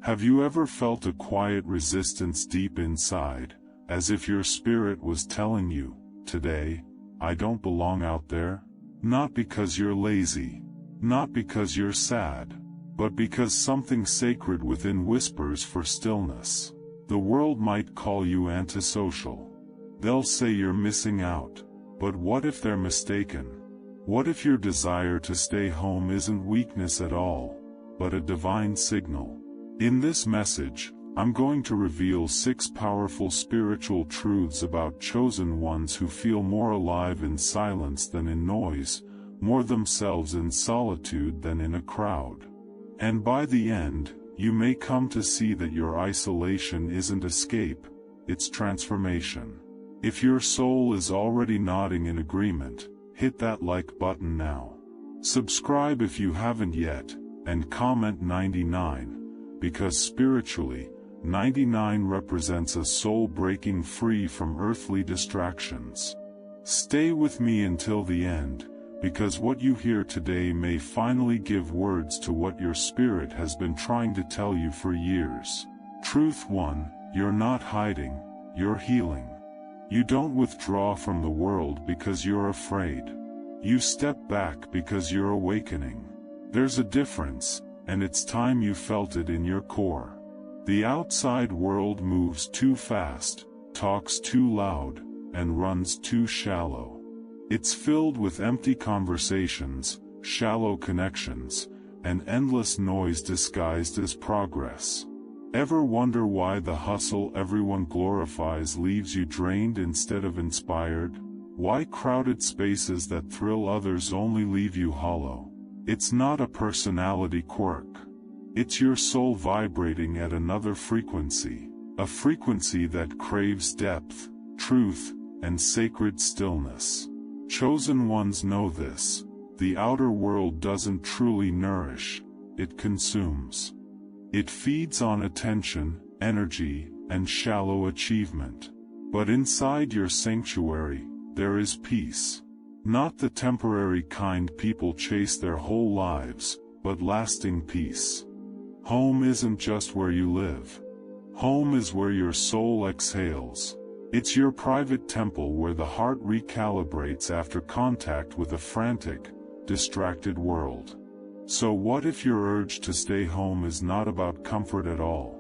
Have you ever felt a quiet resistance deep inside, as if your spirit was telling you, today, I don't belong out there? Not because you're lazy, not because you're sad, but because something sacred within whispers for stillness. The world might call you antisocial. They'll say you're missing out. But what if they're mistaken? What if your desire to stay home isn't weakness at all, but a divine signal? In this message, I'm going to reveal 6 powerful spiritual truths about chosen ones who feel more alive in silence than in noise, more themselves in solitude than in a crowd. And by the end, you may come to see that your isolation isn't escape, it's transformation. If your soul is already nodding in agreement, hit that like button now. Subscribe if you haven't yet, and comment 99, because spiritually, 99 represents a soul breaking free from earthly distractions. Stay with me until the end, because what you hear today may finally give words to what your spirit has been trying to tell you for years. Truth 1, you're not hiding, you're healing. You don't withdraw from the world because you're afraid. You step back because you're awakening. There's a difference, and it's time you felt it in your core. The outside world moves too fast, talks too loud, and runs too shallow. It's filled with empty conversations, shallow connections, and endless noise disguised as progress. Ever wonder why the hustle everyone glorifies leaves you drained instead of inspired? Why crowded spaces that thrill others only leave you hollow? It's not a personality quirk. It's your soul vibrating at another frequency, a frequency that craves depth, truth, and sacred stillness. Chosen ones know this. The outer world doesn't truly nourish, it consumes. It feeds on attention, energy, and shallow achievement. But inside your sanctuary, there is peace. Not the temporary kind people chase their whole lives, but lasting peace. Home isn't just where you live. Home is where your soul exhales. It's your private temple where the heart recalibrates after contact with a frantic, distracted world. So what if your urge to stay home is not about comfort at all?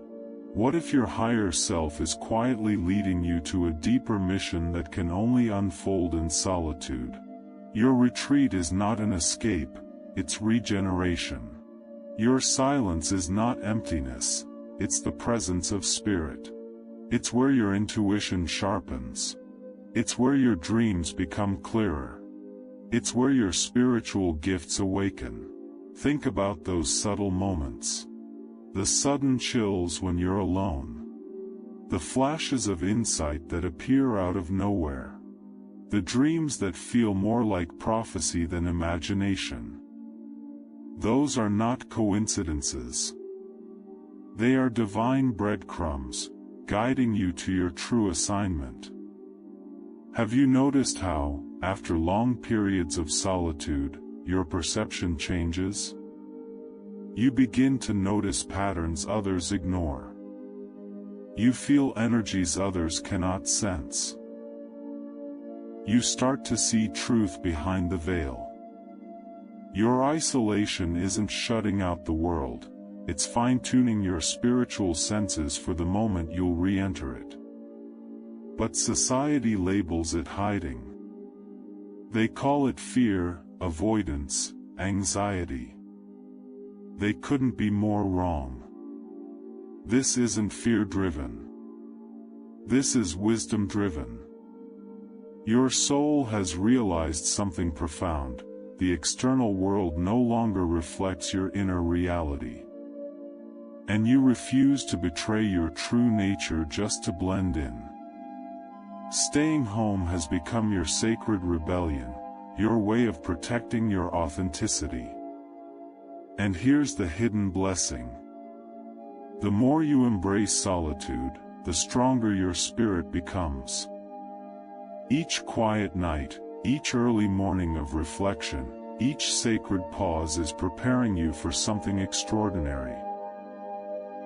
What if your higher self is quietly leading you to a deeper mission that can only unfold in solitude? Your retreat is not an escape, it's regeneration. Your silence is not emptiness, it's the presence of spirit. It's where your intuition sharpens. It's where your dreams become clearer. It's where your spiritual gifts awaken. Think about those subtle moments. The sudden chills when you're alone. The flashes of insight that appear out of nowhere. The dreams that feel more like prophecy than imagination. Those are not coincidences. They are divine breadcrumbs, guiding you to your true assignment. Have you noticed how, after long periods of solitude, your perception changes? You begin to notice patterns others ignore. You feel energies others cannot sense. You start to see truth behind the veil. Your isolation isn't shutting out the world, it's fine-tuning your spiritual senses for the moment you'll re-enter it. But society labels it hiding. They call it fear, avoidance, anxiety. They couldn't be more wrong. This isn't fear-driven. This is wisdom-driven. Your soul has realized something profound. The external world no longer reflects your inner reality. And you refuse to betray your true nature just to blend in. Staying home has become your sacred rebellion, your way of protecting your authenticity. And here's the hidden blessing. The more you embrace solitude, the stronger your spirit becomes. Each quiet night, each early morning of reflection, each sacred pause is preparing you for something extraordinary.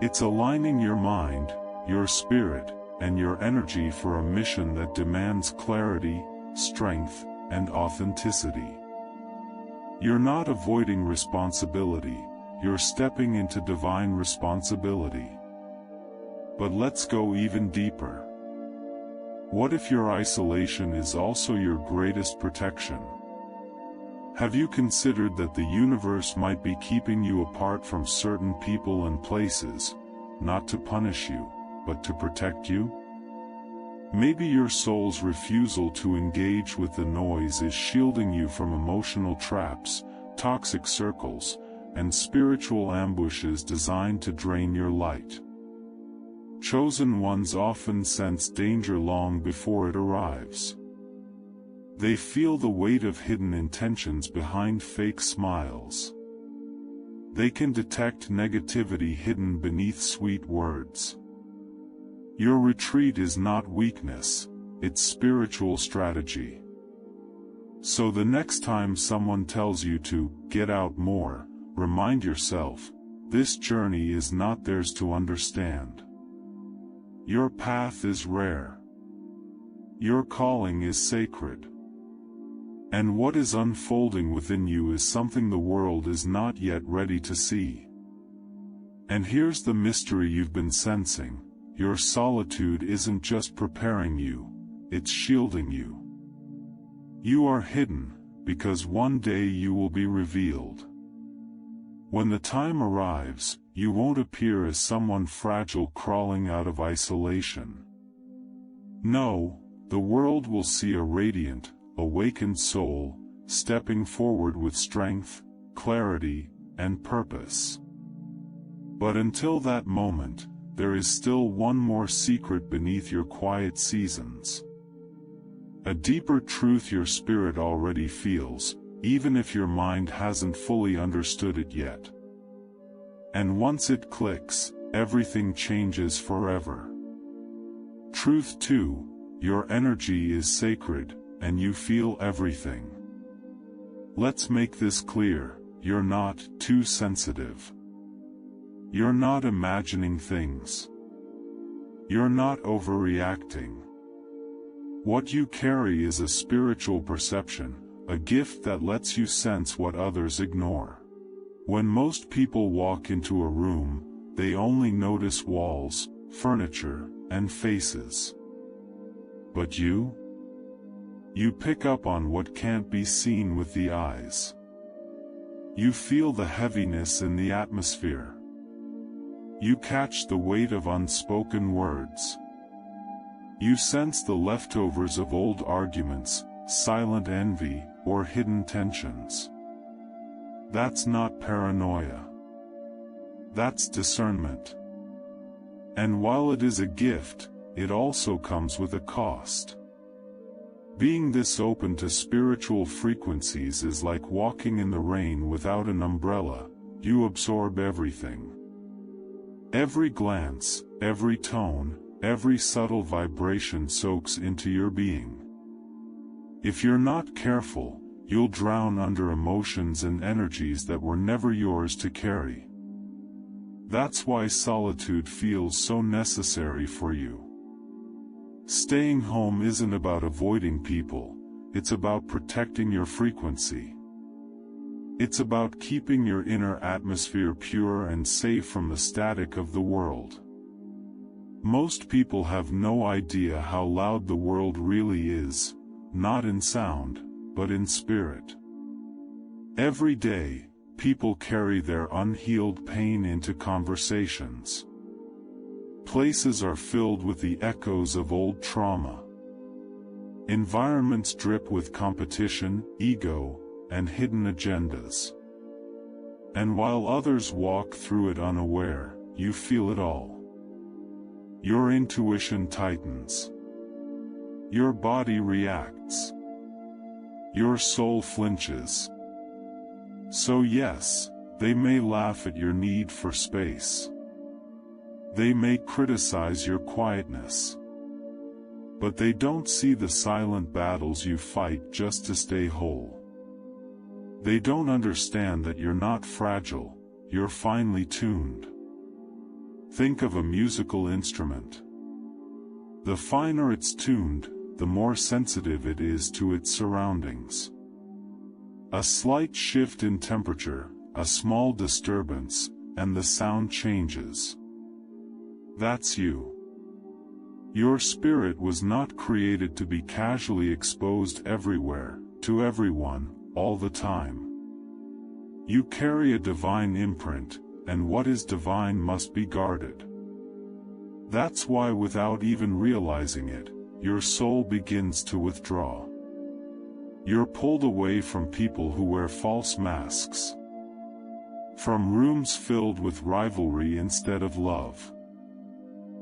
It's aligning your mind, your spirit, and your energy for a mission that demands clarity, strength, and authenticity. You're not avoiding responsibility, you're stepping into divine responsibility. But let's go even deeper. What if your isolation is also your greatest protection? Have you considered that the universe might be keeping you apart from certain people and places, not to punish you, but to protect you? Maybe your soul's refusal to engage with the noise is shielding you from emotional traps, toxic circles, and spiritual ambushes designed to drain your light. Chosen ones often sense danger long before it arrives. They feel the weight of hidden intentions behind fake smiles. They can detect negativity hidden beneath sweet words. Your retreat is not weakness, it's spiritual strategy. So the next time someone tells you to get out more, remind yourself, this journey is not theirs to understand. Your path is rare. Your calling is sacred. And what is unfolding within you is something the world is not yet ready to see. And here's the mystery you've been sensing: your solitude isn't just preparing you, it's shielding you. You are hidden, because one day you will be revealed. When the time arrives, you won't appear as someone fragile crawling out of isolation. No, the world will see a radiant, awakened soul, stepping forward with strength, clarity, and purpose. But until that moment, there is still one more secret beneath your quiet seasons. A deeper truth your spirit already feels, even if your mind hasn't fully understood it yet. And once it clicks, everything changes forever. Truth 2, your energy is sacred, and you feel everything. Let's make this clear: you're not too sensitive. You're not imagining things. You're not overreacting. What you carry is a spiritual perception, a gift that lets you sense what others ignore. When most people walk into a room, they only notice walls, furniture, and faces. But you pick up on what can't be seen with the eyes. You feel the heaviness in the atmosphere. You catch the weight of unspoken words. You sense the leftovers of old arguments, silent envy, or hidden tensions. That's not paranoia. That's discernment. And while it is a gift, it also comes with a cost. Being this open to spiritual frequencies is like walking in the rain without an umbrella. You absorb everything. Every glance, every tone, every subtle vibration soaks into your being. If you're not careful, you'll drown under emotions and energies that were never yours to carry. That's why solitude feels so necessary for you. Staying home isn't about avoiding people, it's about protecting your frequency. It's about keeping your inner atmosphere pure and safe from the static of the world. Most people have no idea how loud the world really is, not in sound, but in spirit. Every day, people carry their unhealed pain into conversations. Places are filled with the echoes of old trauma. Environments drip with competition, ego, and hidden agendas. And while others walk through it unaware, you feel it all. Your intuition tightens. Your body reacts. Your soul flinches. So yes, they may laugh at your need for space. They may criticize your quietness. But they don't see the silent battles you fight just to stay whole. They don't understand that you're not fragile, you're finely tuned. Think of a musical instrument. The finer it's tuned, the more sensitive it is to its surroundings. A slight shift in temperature, a small disturbance, and the sound changes. That's you. Your spirit was not created to be casually exposed everywhere, to everyone, all the time. You carry a divine imprint, and what is divine must be guarded. That's why, without even realizing it, your soul begins to withdraw. You're pulled away from people who wear false masks, from rooms filled with rivalry instead of love,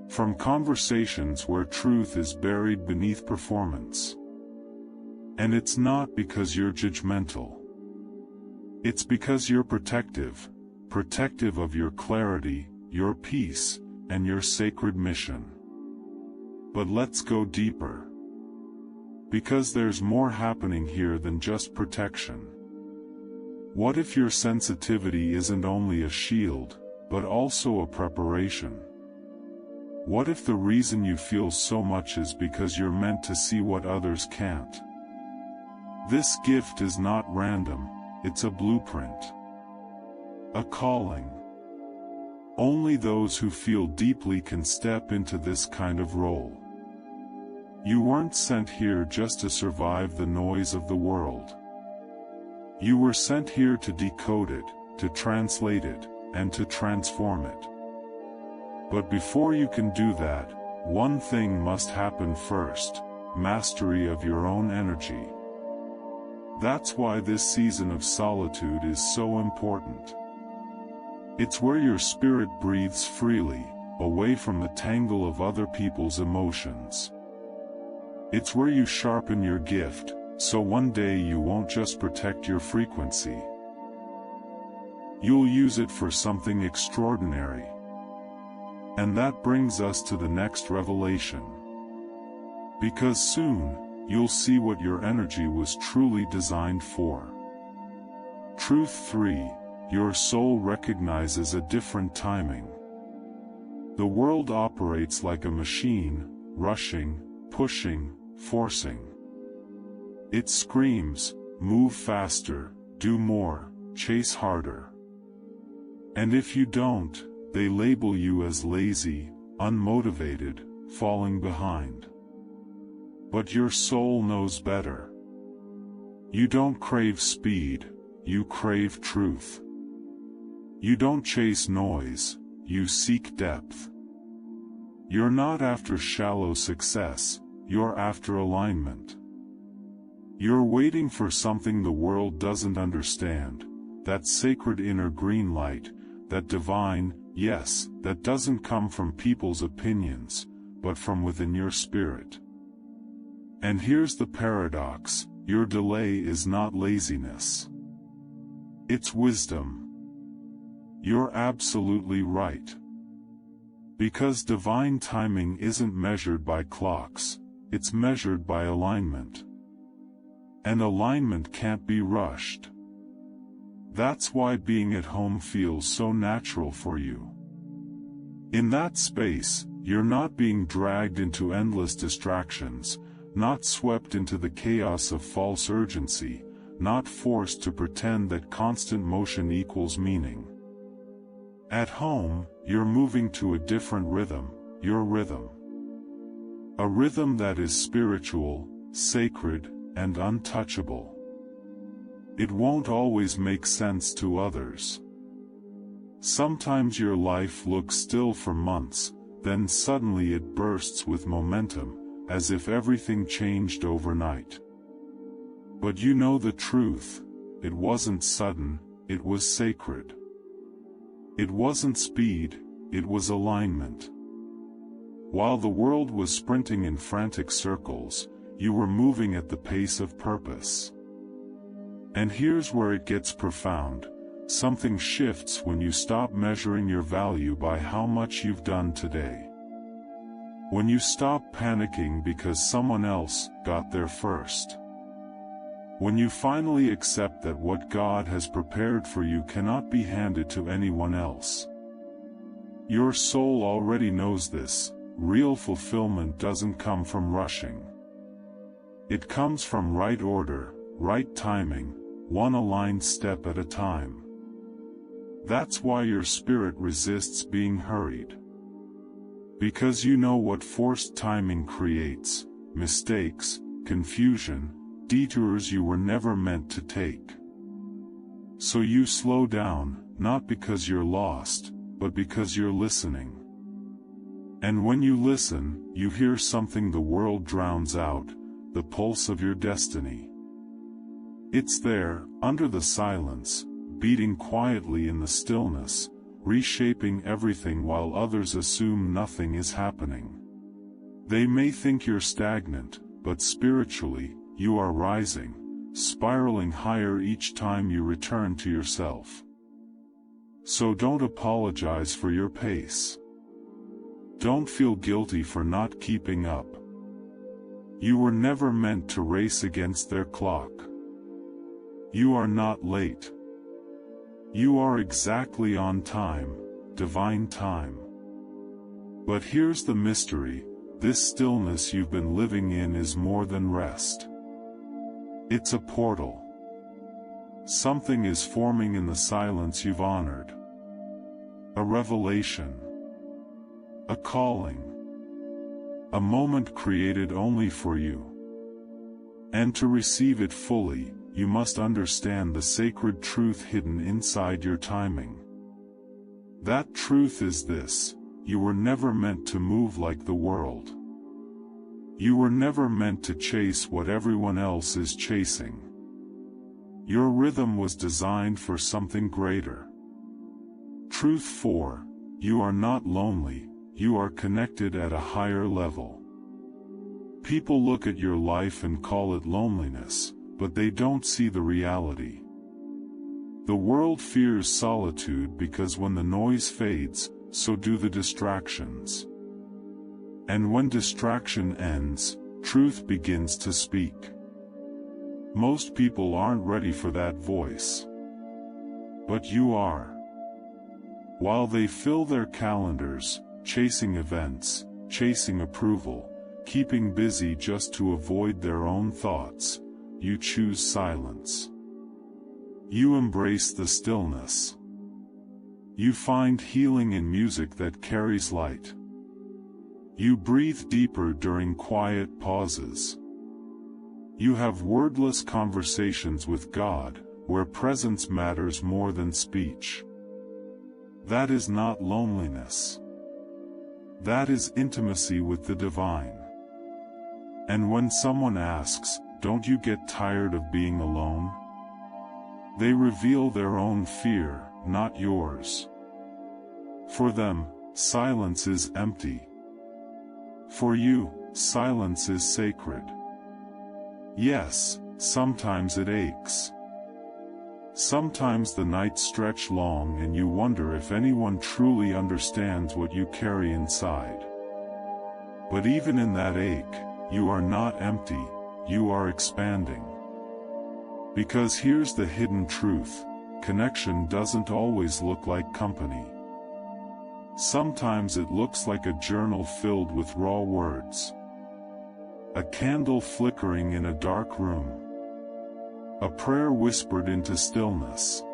from conversations where truth is buried beneath performance. And it's not because you're judgmental. It's because you're protective of your clarity, your peace, and your sacred mission. But let's go deeper. Because there's more happening here than just protection. What if your sensitivity isn't only a shield, but also a preparation? What if the reason you feel so much is because you're meant to see what others can't? This gift is not random, it's a blueprint. A calling. Only those who feel deeply can step into this kind of role. You weren't sent here just to survive the noise of the world. You were sent here to decode it, to translate it, and to transform it. But before you can do that, one thing must happen first: mastery of your own energy. That's why this season of solitude is so important. It's where your spirit breathes freely, away from the tangle of other people's emotions. It's where you sharpen your gift, so one day you won't just protect your frequency. You'll use it for something extraordinary. And that brings us to the next revelation. Because soon, you'll see what your energy was truly designed for. Truth 3. Your soul recognizes a different timing. The world operates like a machine, rushing, pushing, forcing. It screams, move faster, do more, chase harder. And if you don't, they label you as lazy, unmotivated, falling behind. But your soul knows better. You don't crave speed, you crave truth. You don't chase noise, you seek depth. You're not after shallow success, you're after alignment. You're waiting for something the world doesn't understand, that sacred inner green light, that divine, yes, that doesn't come from people's opinions, but from within your spirit. And here's the paradox: your delay is not laziness. It's wisdom. You're absolutely right. Because divine timing isn't measured by clocks, it's measured by alignment. And alignment can't be rushed. That's why being at home feels so natural for you. In that space, you're not being dragged into endless distractions, not swept into the chaos of false urgency, not forced to pretend that constant motion equals meaning. At home, you're moving to a different rhythm, your rhythm. A rhythm that is spiritual, sacred, and untouchable. It won't always make sense to others. Sometimes your life looks still for months, then suddenly it bursts with momentum, as if everything changed overnight. But you know the truth: it wasn't sudden, it was sacred. It wasn't speed, it was alignment. While the world was sprinting in frantic circles, you were moving at the pace of purpose. And here's where it gets profound: something shifts when you stop measuring your value by how much you've done today. When you stop panicking because someone else got there first. When you finally accept that what God has prepared for you cannot be handed to anyone else. Your soul already knows this. Real fulfillment doesn't come from rushing. It comes from right order, right timing, one aligned step at a time. That's why your spirit resists being hurried. Because you know what forced timing creates: mistakes, confusion, detours you were never meant to take. So you slow down, not because you're lost, but because you're listening. And when you listen, you hear something the world drowns out: the pulse of your destiny. It's there, under the silence, beating quietly in the stillness, reshaping everything while others assume nothing is happening. They may think you're stagnant, but spiritually, you are rising, spiraling higher each time you return to yourself. So don't apologize for your pace. Don't feel guilty for not keeping up. You were never meant to race against their clock. You are not late. You are exactly on time, divine time. But here's the mystery: this stillness you've been living in is more than rest. It's a portal. Something is forming in the silence you've honored. A revelation. A calling. A moment created only for you. And to receive it fully, you must understand the sacred truth hidden inside your timing. That truth is this: you were never meant to move like the world. You were never meant to chase what everyone else is chasing. Your rhythm was designed for something greater. Truth 4: you are not lonely, you are connected at a higher level. People look at your life and call it loneliness, but they don't see the reality. The world fears solitude because when the noise fades, so do the distractions. And when distraction ends, truth begins to speak. Most people aren't ready for that voice. But you are. While they fill their calendars, chasing events, chasing approval, keeping busy just to avoid their own thoughts, you choose silence. You embrace the stillness. You find healing in music that carries light. You breathe deeper during quiet pauses. You have wordless conversations with God, where presence matters more than speech. That is not loneliness. That is intimacy with the divine. And when someone asks, "Don't you get tired of being alone?" they reveal their own fear, not yours. For them, silence is empty. For you, silence is sacred. Yes, sometimes it aches. Sometimes the nights stretch long and you wonder if anyone truly understands what you carry inside. But even in that ache, you are not empty, you are expanding. Because here's the hidden truth: connection doesn't always look like company. Sometimes it looks like a journal filled with raw words. A candle flickering in a dark room. A prayer whispered into stillness.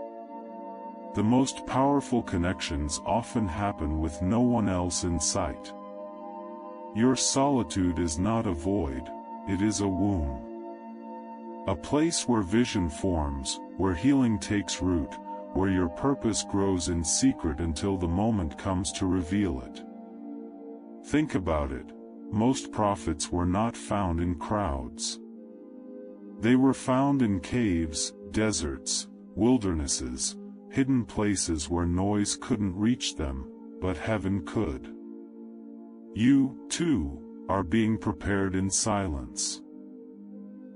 The most powerful connections often happen with no one else in sight. Your solitude is not a void, it is a womb. A place where vision forms, where healing takes root, where your purpose grows in secret until the moment comes to reveal it. Think about it: most prophets were not found in crowds. They were found in caves, deserts, wildernesses, hidden places where noise couldn't reach them, but heaven could. You, too, are being prepared in silence.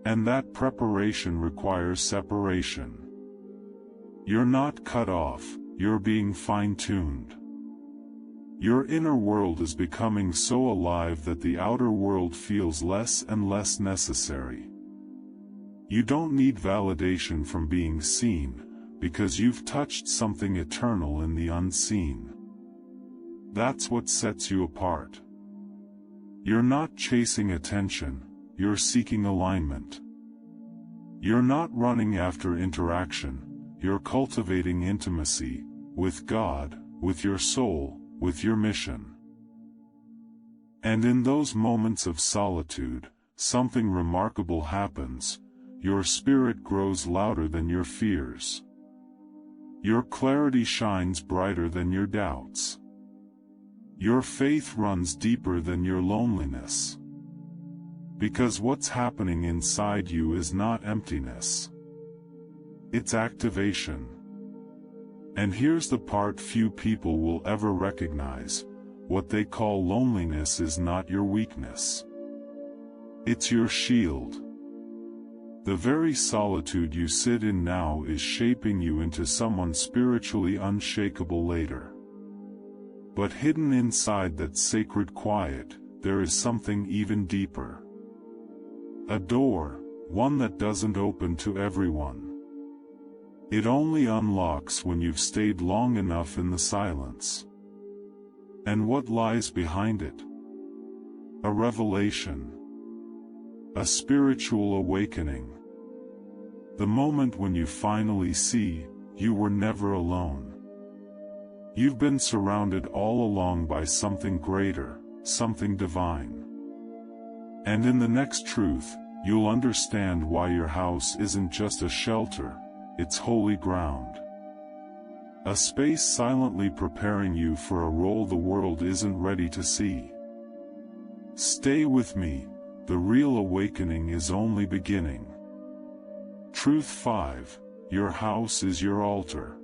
And that preparation requires separation. You're not cut off, you're being fine-tuned. Your inner world is becoming so alive that the outer world feels less and less necessary. You don't need validation from being seen, because you've touched something eternal in the unseen. That's what sets you apart. You're not chasing attention, you're seeking alignment. You're not running after interaction, you're cultivating intimacy, with God, with your soul, with your mission. And in those moments of solitude, something remarkable happens. Your spirit grows louder than your fears. Your clarity shines brighter than your doubts. Your faith runs deeper than your loneliness. Because what's happening inside you is not emptiness. It's activation. And here's the part few people will ever recognize. What they call loneliness is not your weakness. It's your shield. The very solitude you sit in now is shaping you into someone spiritually unshakable later. But hidden inside that sacred quiet, there is something even deeper. A door, one that doesn't open to everyone. It only unlocks when you've stayed long enough in the silence. And what lies behind it? A revelation. A spiritual awakening. The moment when you finally see, you were never alone. You've been surrounded all along by something greater, something divine. And in the next truth, you'll understand why your house isn't just a shelter, it's holy ground. A space silently preparing you for a role the world isn't ready to see. Stay with me, the real awakening is only beginning. Truth 5, your house is your altar.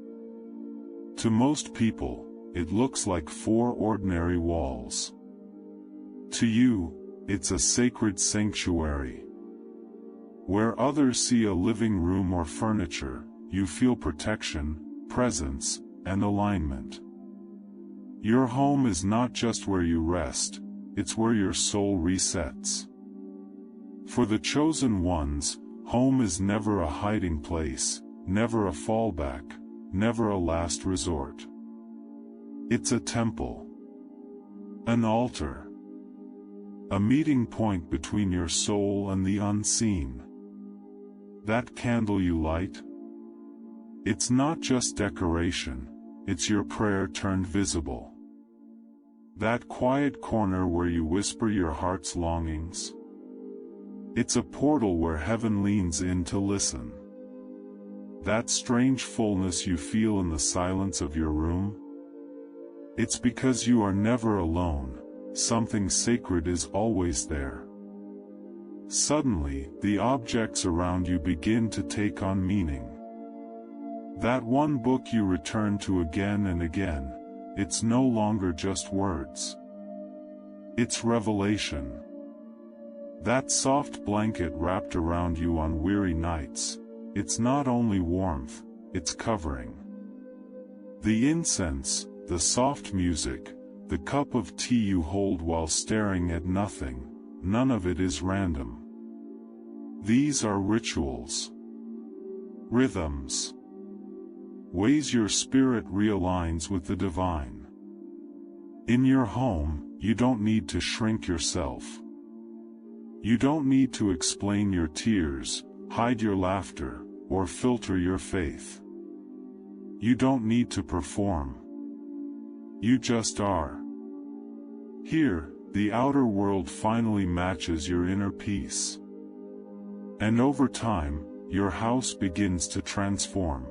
To most people, it looks like 4 ordinary walls. To you, it's a sacred sanctuary. Where others see a living room or furniture, you feel protection, presence, and alignment. Your home is not just where you rest, it's where your soul resets. For the chosen ones, home is never a hiding place, never a fallback, never a last resort. It's a temple. An altar. A meeting point between your soul and the unseen. That candle you light? It's not just decoration, it's your prayer turned visible. That quiet corner where you whisper your heart's longings? It's a portal where heaven leans in to listen. That strange fullness you feel in the silence of your room? It's because you are never alone, something sacred is always there. Suddenly, the objects around you begin to take on meaning. That one book you return to again and again, it's no longer just words. It's revelation. That soft blanket wrapped around you on weary nights, it's not only warmth, it's covering. The incense, the soft music, the cup of tea you hold while staring at nothing, none of it is random. These are rituals. Rhythms. Ways your spirit realigns with the divine. In your home, you don't need to shrink yourself. You don't need to explain your tears, hide your laughter, or filter your faith. You don't need to perform. You just are. Here, the outer world finally matches your inner peace. And over time, your house begins to transform.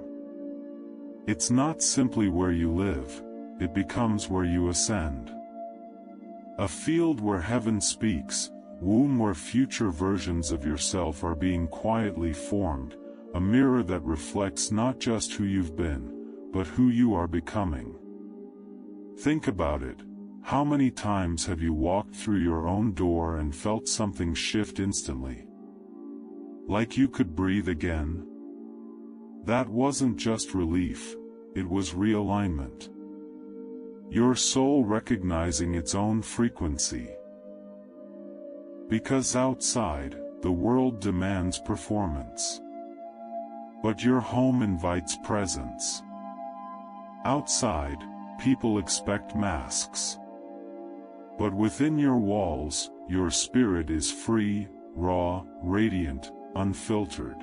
It's not simply where you live, it becomes where you ascend. A field where heaven speaks, womb where future versions of yourself are being quietly formed, a mirror that reflects not just who you've been, but who you are becoming. Think about it. How many times have you walked through your own door and felt something shift instantly? Like you could breathe again? That wasn't just relief, it was realignment. Your soul recognizing its own frequency. Because outside, the world demands performance. But your home invites presence. Outside, people expect masks. But within your walls, your spirit is free, raw, radiant, unfiltered.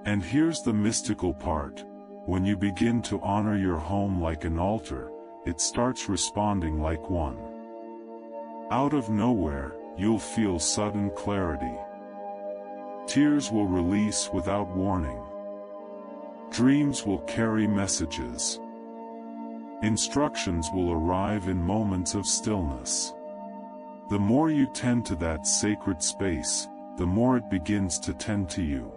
And here's the mystical part: when you begin to honor your home like an altar, it starts responding like one. Out of nowhere, you'll feel sudden clarity. Tears will release without warning. Dreams will carry messages. Instructions will arrive in moments of stillness. The more you tend to that sacred space, the more it begins to tend to you.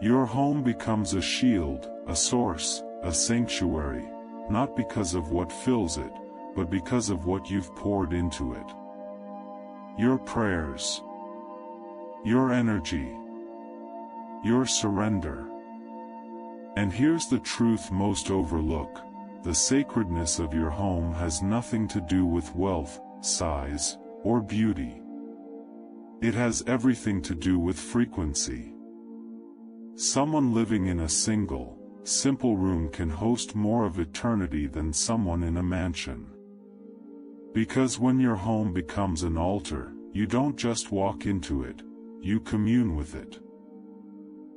Your home becomes a shield, a source, a sanctuary, not because of what fills it, but because of what you've poured into it. Your prayers, your energy, your surrender. And here's the truth most overlook: the sacredness of your home has nothing to do with wealth, size, or beauty. It has everything to do with frequency. Someone living in a single, simple room can host more of eternity than someone in a mansion. Because when your home becomes an altar, you don't just walk into it, you commune with it.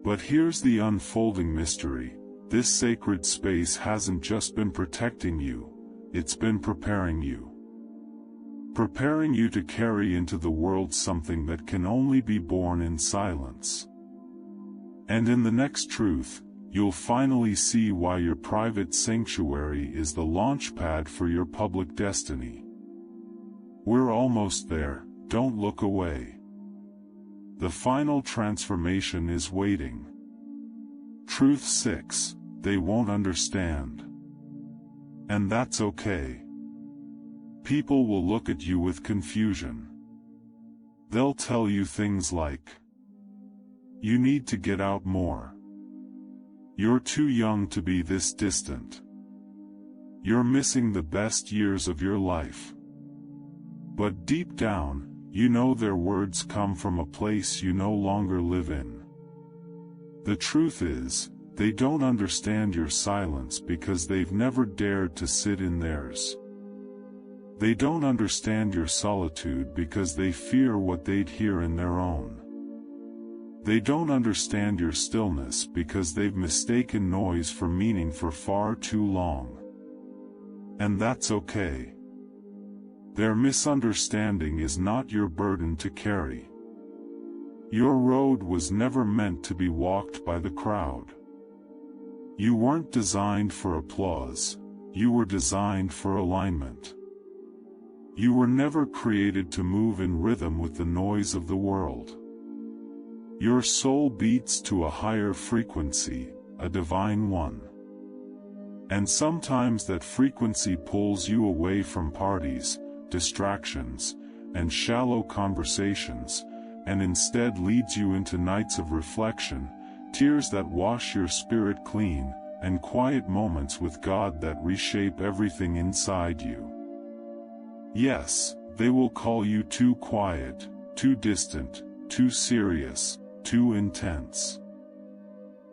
But here's the unfolding mystery: this sacred space hasn't just been protecting you, it's been preparing you. Preparing you to carry into the world something that can only be born in silence. And in the next truth, you'll finally see why your private sanctuary is the launchpad for your public destiny. We're almost there, don't look away. The final transformation is waiting. Truth 6: they won't understand. And that's okay. People will look at you with confusion. They'll tell you things like, "You need to get out more. You're too young to be this distant. You're missing the best years of your life." But deep down, you know their words come from a place you no longer live in. The truth is, they don't understand your silence because they've never dared to sit in theirs. They don't understand your solitude because they fear what they'd hear in their own. They don't understand your stillness because they've mistaken noise for meaning for far too long. And that's okay. Their misunderstanding is not your burden to carry. Your road was never meant to be walked by the crowd. You weren't designed for applause, you were designed for alignment. You were never created to move in rhythm with the noise of the world. Your soul beats to a higher frequency, a divine one. And sometimes that frequency pulls you away from parties, distractions, and shallow conversations, and instead leads you into nights of reflection, tears that wash your spirit clean, and quiet moments with God that reshape everything inside you. Yes, they will call you too quiet, too distant, too serious, too intense.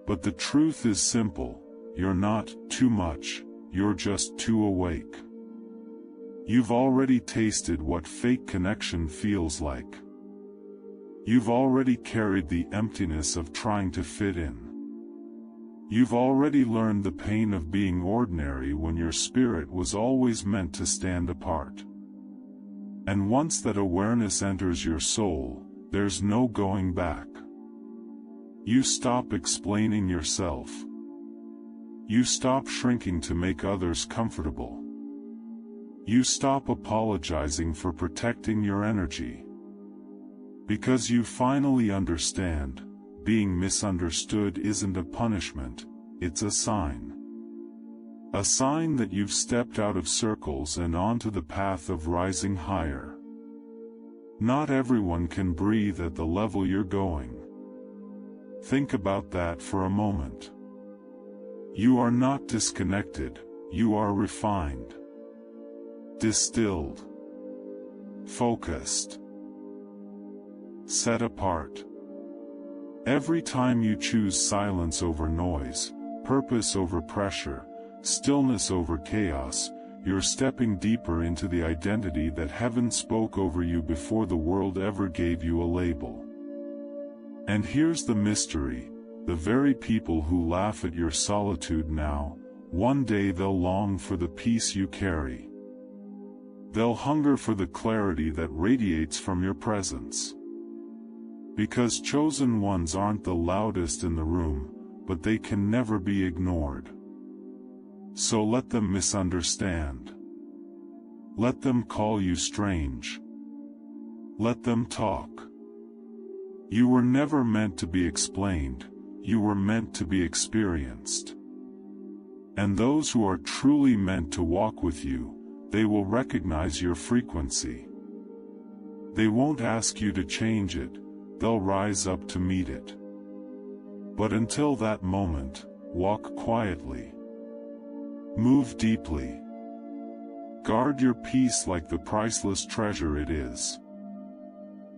But the truth is simple: you're not too much, you're just too awake. You've already tasted what fake connection feels like. You've already carried the emptiness of trying to fit in. You've already learned the pain of being ordinary when your spirit was always meant to stand apart. And once that awareness enters your soul, there's no going back. You stop explaining yourself. You stop shrinking to make others comfortable. You stop apologizing for protecting your energy. Because you finally understand, being misunderstood isn't a punishment, it's a sign. A sign that you've stepped out of circles and onto the path of rising higher. Not everyone can breathe at the level you're going. Think about that for a moment. You are not disconnected, you are refined. Distilled. Focused. Set apart. Every time you choose silence over noise, purpose over pressure, stillness over chaos, you're stepping deeper into the identity that heaven spoke over you before the world ever gave you a label. And here's the mystery: the very people who laugh at your solitude now, one day they'll long for the peace you carry. They'll hunger for the clarity that radiates from your presence. Because chosen ones aren't the loudest in the room, but they can never be ignored. So let them misunderstand. Let them call you strange. Let them talk. You were never meant to be explained, you were meant to be experienced. And those who are truly meant to walk with you, they will recognize your frequency. They won't ask you to change it, they'll rise up to meet it. But until that moment, walk quietly. Move deeply. Guard your peace like the priceless treasure it is.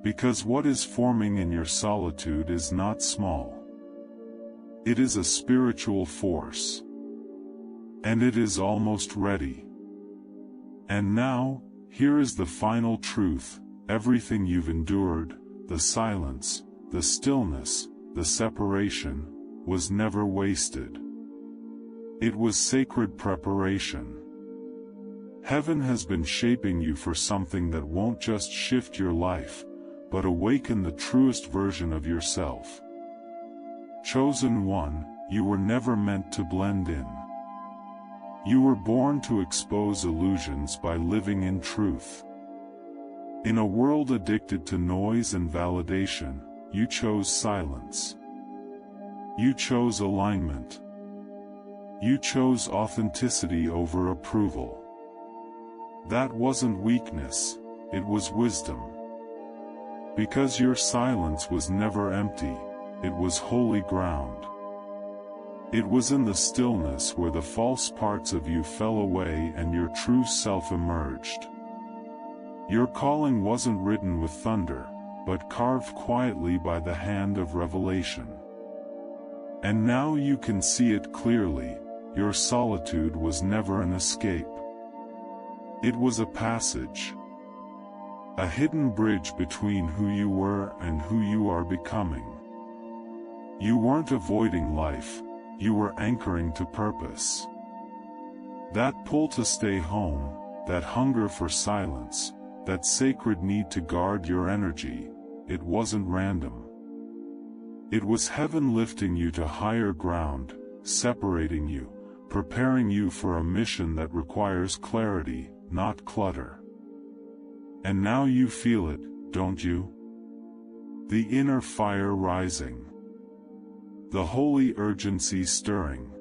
Because what is forming in your solitude is not small. It is a spiritual force. And it is almost ready. And now, here is the final truth: everything you've endured, the silence, the stillness, the separation, was never wasted. It was sacred preparation. Heaven has been shaping you for something that won't just shift your life, but awaken the truest version of yourself. Chosen one, you were never meant to blend in. You were born to expose illusions by living in truth. In a world addicted to noise and validation, you chose silence. You chose alignment. You chose authenticity over approval. That wasn't weakness, it was wisdom. Because your silence was never empty, it was holy ground. It was in the stillness where the false parts of you fell away and your true self emerged. Your calling wasn't written with thunder, but carved quietly by the hand of revelation. And now you can see it clearly: your solitude was never an escape. It was a passage. A hidden bridge between who you were and who you are becoming. You weren't avoiding life, you were anchoring to purpose. That pull to stay home, that hunger for silence, that sacred need to guard your energy, it wasn't random. It was heaven lifting you to higher ground, separating you, preparing you for a mission that requires clarity, not clutter. And now you feel it, don't you? The inner fire rising. The holy urgency stirring.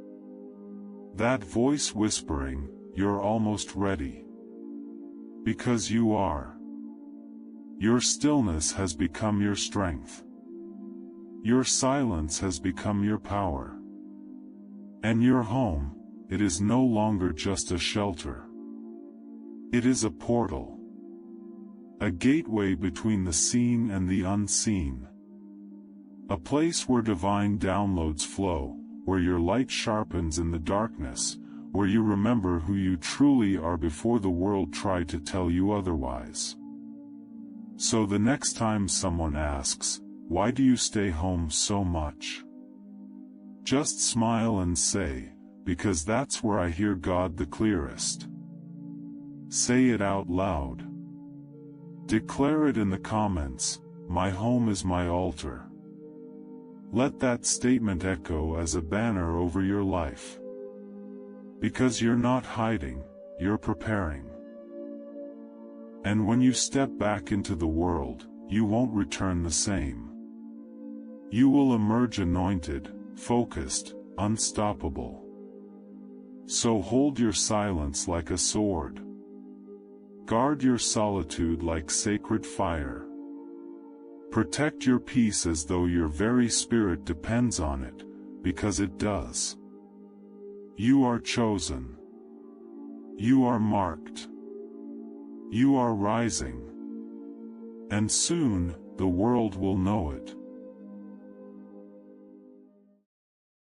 That voice whispering, you're almost ready. Because you are. Your stillness has become your strength. Your silence has become your power. And your home, it is no longer just a shelter. It is a portal. A gateway between the seen and the unseen. A place where divine downloads flow, where your light sharpens in the darkness, where you remember who you truly are before the world tried to tell you otherwise. So the next time someone asks, "Why do you stay home so much?" just smile and say, "Because that's where I hear God the clearest." Say it out loud. Declare it in the comments: "My home is my altar." Let that statement echo as a banner over your life. Because you're not hiding, you're preparing. And when you step back into the world, you won't return the same. You will emerge anointed, focused, unstoppable. So hold your silence like a sword. Guard your solitude like sacred fire. Protect your peace as though your very spirit depends on it, because it does. You are chosen. You are marked. You are rising. And soon, the world will know it.